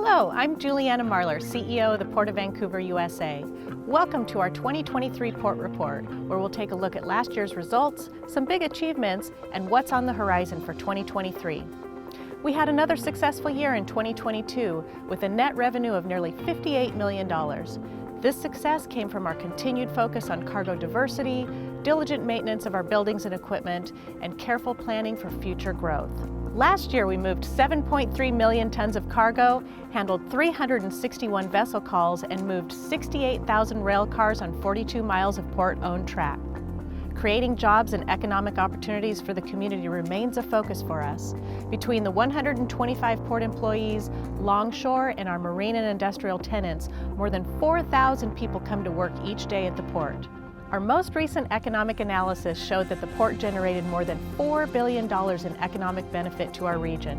Hello, I'm Juliana Marler, CEO of the Port of Vancouver, USA. Welcome to our 2023 Port Report, where we'll take a look at last year's results, some big achievements, and what's on the horizon for 2023. We had another successful year in 2022 with a net revenue of nearly $58 million. This success came from our continued focus on cargo diversity, diligent maintenance of our buildings and equipment, and careful planning for future growth. Last year, we moved 7.3 million tons of cargo, handled 361 vessel calls, and moved 68,000 rail cars on 42 miles of port-owned track. Creating jobs and economic opportunities for the community remains a focus for us. Between the 125 port employees, Longshore, and our marine and industrial tenants, more than 4,000 people come to work each day at the port. Our most recent economic analysis showed that the port generated more than $4 billion in economic benefit to our region.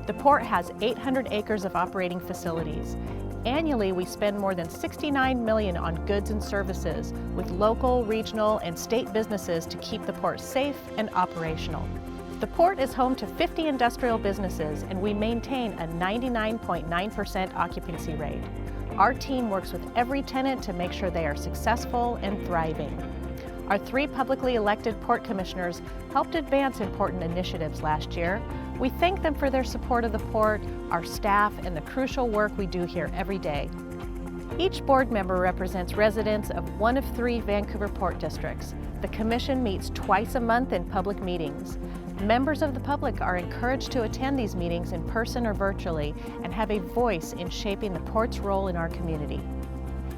The port has 800 acres of operating facilities. Annually, we spend more than $69 million on goods and services with local, regional, and state businesses to keep the port safe and operational. The port is home to 50 industrial businesses, and we maintain a 99.9% occupancy rate. Our team works with every tenant to make sure they are successful and thriving. Our 3 publicly elected port commissioners helped advance important initiatives last year. We thank them for their support of the port, our staff, and the crucial work we do here every day. Each board member represents residents of one of 3 Vancouver port districts. The commission meets twice a month in public meetings. Members of the public are encouraged to attend these meetings in person or virtually and have a voice in shaping the port's role in our community.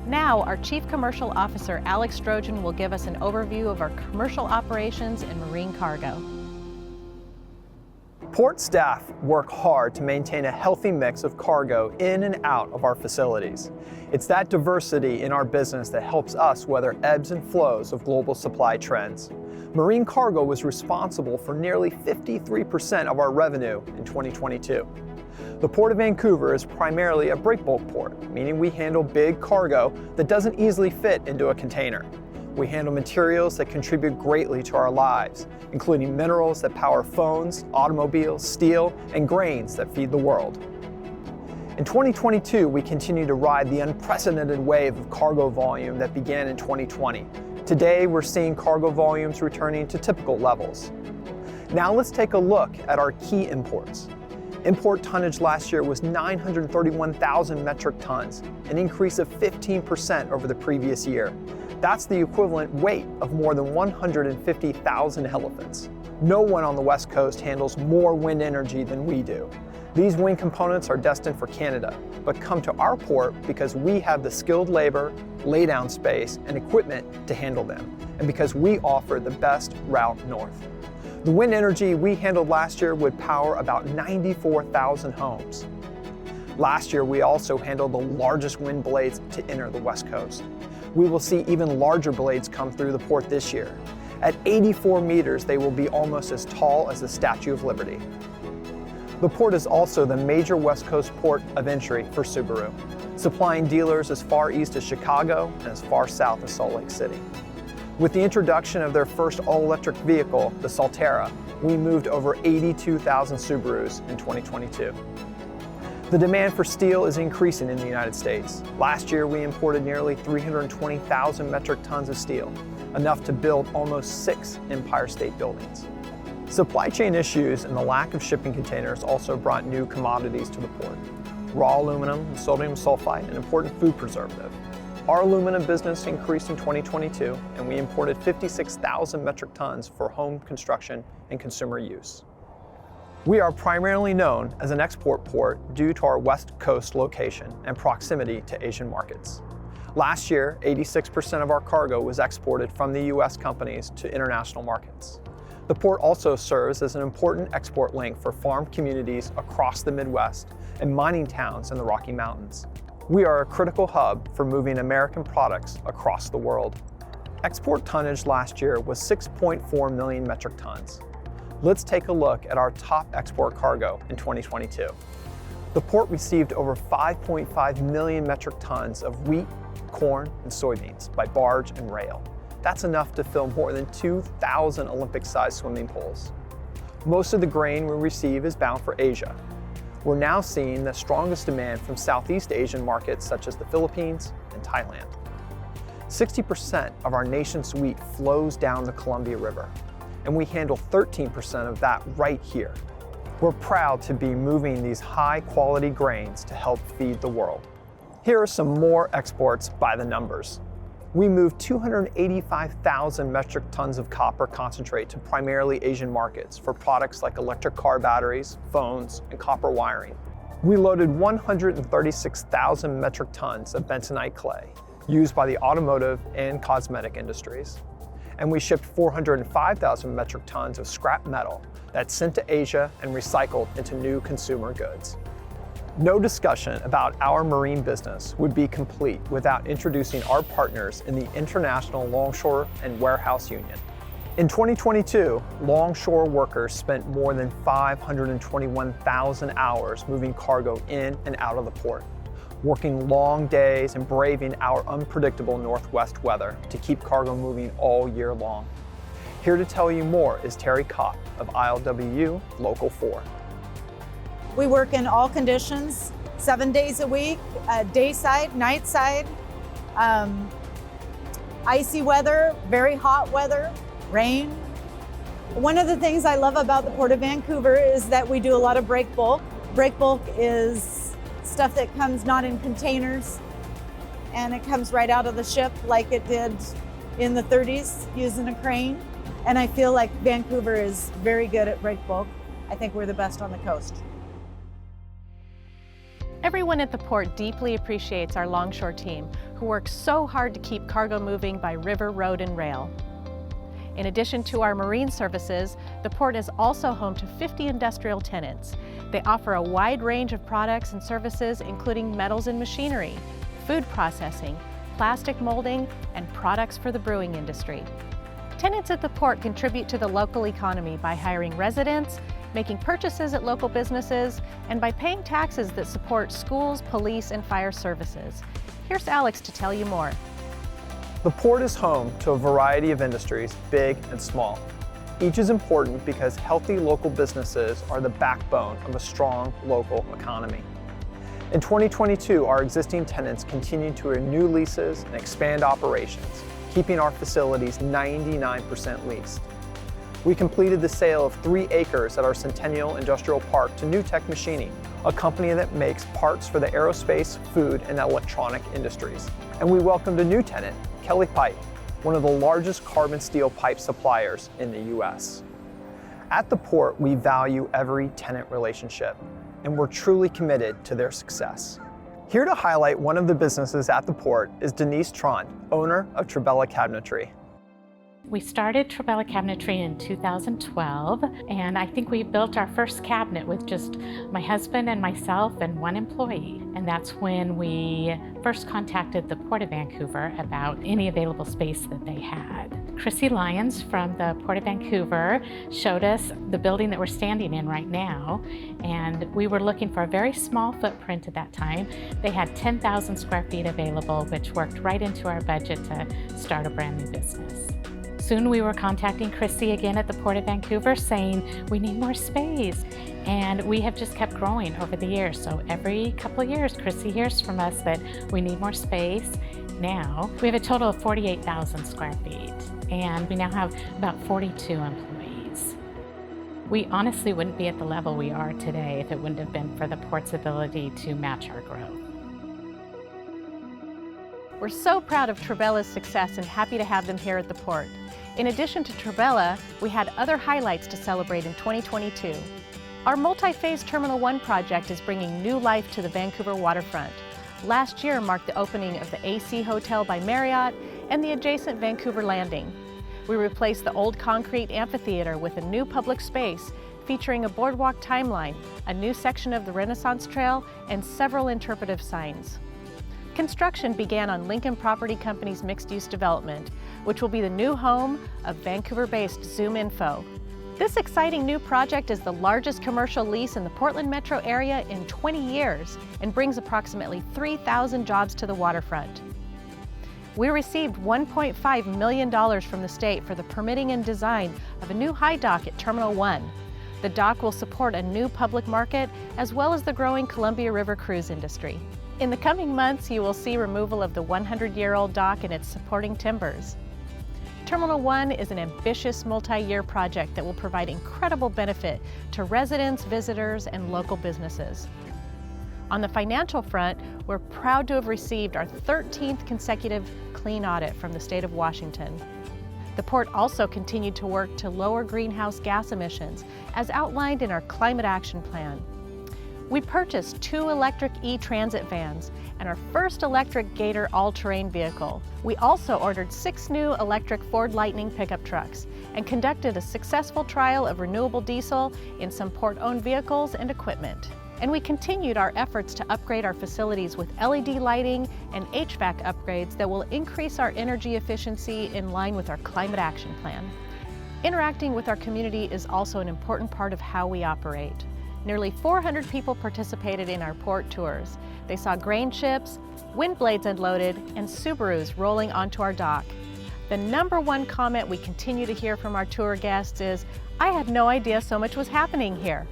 Now, our Chief Commercial Officer, Alex Strojan, will give us an overview of our commercial operations and marine cargo. Port staff work hard to maintain a healthy mix of cargo in and out of our facilities. It's that diversity in our business that helps us weather ebbs and flows of global supply trends. Marine cargo was responsible for nearly 53% of our revenue in 2022. The Port of Vancouver is primarily a breakbulk port, meaning we handle big cargo that doesn't easily fit into a container. We handle materials that contribute greatly to our lives, including minerals that power phones, automobiles, steel, and grains that feed the world. In 2022, we continue to ride the unprecedented wave of cargo volume that began in 2020. Today, we're seeing cargo volumes returning to typical levels. Now let's take a look at our key imports. Import tonnage last year was 931,000 metric tons, an increase of 15% over the previous year. That's the equivalent weight of more than 150,000 elephants. No one on the West Coast handles more wind energy than we do. These wind components are destined for Canada, but come to our port because we have the skilled labor, laydown space, and equipment to handle them, and because we offer the best route north. The wind energy we handled last year would power about 94,000 homes. Last year, we also handled the largest wind blades to enter the West Coast. We will see even larger blades come through the port this year. At 84 meters, they will be almost as tall as the Statue of Liberty. The port is also the major West Coast port of entry for Subaru, supplying dealers as far east as Chicago and as far south as Salt Lake City. With the introduction of their first all-electric vehicle, the Solterra, we moved over 82,000 Subarus in 2022. The demand for steel is increasing in the United States. Last year, we imported nearly 320,000 metric tons of steel, enough to build almost 6 Empire State Buildings. Supply chain issues and the lack of shipping containers also brought new commodities to the port. Raw aluminum and sodium sulfite, an important food preservative. Our aluminum business increased in 2022, and we imported 56,000 metric tons for home construction and consumer use. We are primarily known as an export port due to our West Coast location and proximity to Asian markets. Last year, 86% of our cargo was exported from the U.S. companies to international markets. The port also serves as an important export link for farm communities across the Midwest and mining towns in the Rocky Mountains. We are a critical hub for moving American products across the world. Export tonnage last year was 6.4 million metric tons. Let's take a look at our top export cargo in 2022. The port received over 5.5 million metric tons of wheat, corn, and soybeans by barge and rail. That's enough to fill more than 2,000 Olympic-sized swimming pools. Most of the grain we receive is bound for Asia. We're now seeing the strongest demand from Southeast Asian markets such as the Philippines and Thailand. 60% of our nation's wheat flows down the Columbia River, and we handle 13% of that right here. We're proud to be moving these high-quality grains to help feed the world. Here are some more exports by the numbers. We moved 285,000 metric tons of copper concentrate to primarily Asian markets for products like electric car batteries, phones, and copper wiring. We loaded 136,000 metric tons of bentonite clay used by the automotive and cosmetic industries. And we shipped 405,000 metric tons of scrap metal that's sent to Asia and recycled into new consumer goods. No discussion about our marine business would be complete without introducing our partners in the International Longshore and Warehouse Union. In 2022, Longshore workers spent more than 521,000 hours moving cargo in and out of the port, working long days and braving our unpredictable northwest weather to keep cargo moving all year long. Here to tell you more is Terry Kopp of ILWU Local 4. We work in all conditions, 7 days a week, day side, night side, icy weather, very hot weather, rain. One of the things I love about the Port of Vancouver is that we do a lot of break bulk. Break bulk is stuff that comes not in containers, and it comes right out of the ship like it did in the 30s using a crane. And I feel like Vancouver is very good at break bulk. I think we're the best on the coast. Everyone at the port deeply appreciates our Longshore team, who works so hard to keep cargo moving by river, road, and rail. In addition to our marine services, the port is also home to 50 industrial tenants. They offer a wide range of products and services, including metals and machinery, food processing, plastic molding, and products for the brewing industry. Tenants at the port contribute to the local economy by hiring residents, making purchases at local businesses, and by paying taxes that support schools, police, and fire services. Here's Alex to tell you more. The port is home to a variety of industries, big and small. Each is important because healthy local businesses are the backbone of a strong local economy. In 2022, our existing tenants continued to renew leases and expand operations, keeping our facilities 99% leased. We completed the sale of 3 acres at our Centennial Industrial Park to New Tech Machining, a company that makes parts for the aerospace, food, and electronic industries. And we welcomed a new tenant, Kelly Pipe, one of the largest carbon steel pipe suppliers in the US. At the port, we value every tenant relationship, and we're truly committed to their success. Here to highlight one of the businesses at the port is Denise Tron, owner of Trabella Cabinetry. We started Trabella Cabinetry in 2012, and I think we built our first cabinet with just my husband and myself and 1 employee. And that's when we first contacted the Port of Vancouver about any available space that they had. Chrissy Lyons from the Port of Vancouver showed us the building that we're standing in right now, and we were looking for a very small footprint at that time. They had 10,000 square feet available, which worked right into our budget to start a brand new business. Soon we were contacting Chrissy again at the Port of Vancouver saying, we need more space. And we have just kept growing over the years. So every couple of years, Chrissy hears from us that we need more space. Now, we have a total of 48,000 square feet, and we now have about 42 employees. We honestly wouldn't be at the level we are today if it wouldn't have been for the Port's ability to match our growth. We're so proud of Trabella's success and happy to have them here at the port. In addition to Trabella, we had other highlights to celebrate in 2022. Our multi-phase Terminal 1 project is bringing new life to the Vancouver waterfront. Last year marked the opening of the AC Hotel by Marriott and the adjacent Vancouver Landing. We replaced the old concrete amphitheater with a new public space featuring a boardwalk timeline, a new section of the Renaissance Trail, and several interpretive signs. Construction began on Lincoln Property Company's mixed-use development, which will be the new home of Vancouver-based Zoom Info. This exciting new project is the largest commercial lease in the Portland metro area in 20 years and brings approximately 3,000 jobs to the waterfront. We received $1.5 million from the state for the permitting and design of a new high dock at Terminal 1. The dock will support a new public market as well as the growing Columbia River cruise industry. In the coming months, you will see removal of the 100-year-old dock and its supporting timbers. Terminal 1 is an ambitious multi-year project that will provide incredible benefit to residents, visitors, and local businesses. On the financial front, we're proud to have received our 13th consecutive clean audit from the state of Washington. The port also continued to work to lower greenhouse gas emissions, as outlined in our Climate Action Plan. We purchased 2 electric e-transit vans and our first electric Gator all-terrain vehicle. We also ordered 6 new electric Ford Lightning pickup trucks and conducted a successful trial of renewable diesel in some port-owned vehicles and equipment. And we continued our efforts to upgrade our facilities with LED lighting and HVAC upgrades that will increase our energy efficiency in line with our Climate Action Plan. Interacting with our community is also an important part of how we operate. Nearly 400 people participated in our port tours. They saw grain ships, wind blades unloaded, and Subarus rolling onto our dock. The #1 comment we continue to hear from our tour guests is, "I had no idea so much was happening here."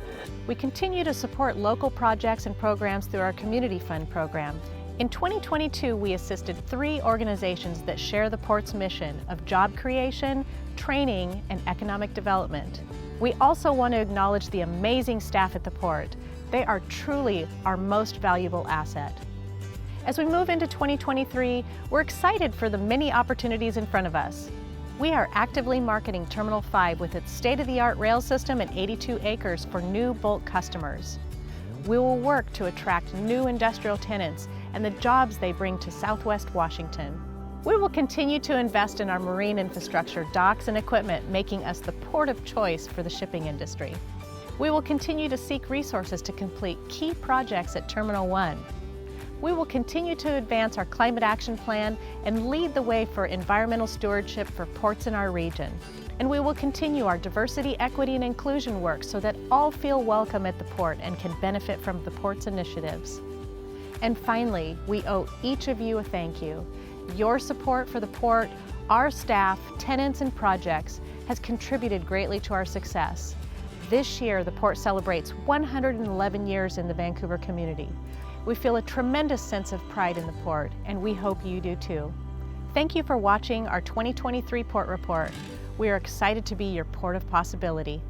We continue to support local projects and programs through our Community Fund program. In 2022, we assisted 3 organizations that share the port's mission of job creation, training, and economic development. We also want to acknowledge the amazing staff at the port. They are truly our most valuable asset. As we move into 2023, we're excited for the many opportunities in front of us. We are actively marketing Terminal 5 with its state-of-the-art rail system and 82 acres for new bulk customers. We will work to attract new industrial tenants and the jobs they bring to Southwest Washington. We will continue to invest in our marine infrastructure, docks, and equipment, making us the port of choice for the shipping industry. We will continue to seek resources to complete key projects at Terminal 1. We will continue to advance our Climate Action Plan and lead the way for environmental stewardship for ports in our region. And we will continue our diversity, equity, and inclusion work so that all feel welcome at the port and can benefit from the port's initiatives. And finally, we owe each of you a thank you. Your support for the port, our staff, tenants, and projects has contributed greatly to our success. This year, the port celebrates 111 years in the Vancouver community. We feel a tremendous sense of pride in the port, and we hope you do too. Thank you for watching our 2023 Port Report. We are excited to be your port of possibility.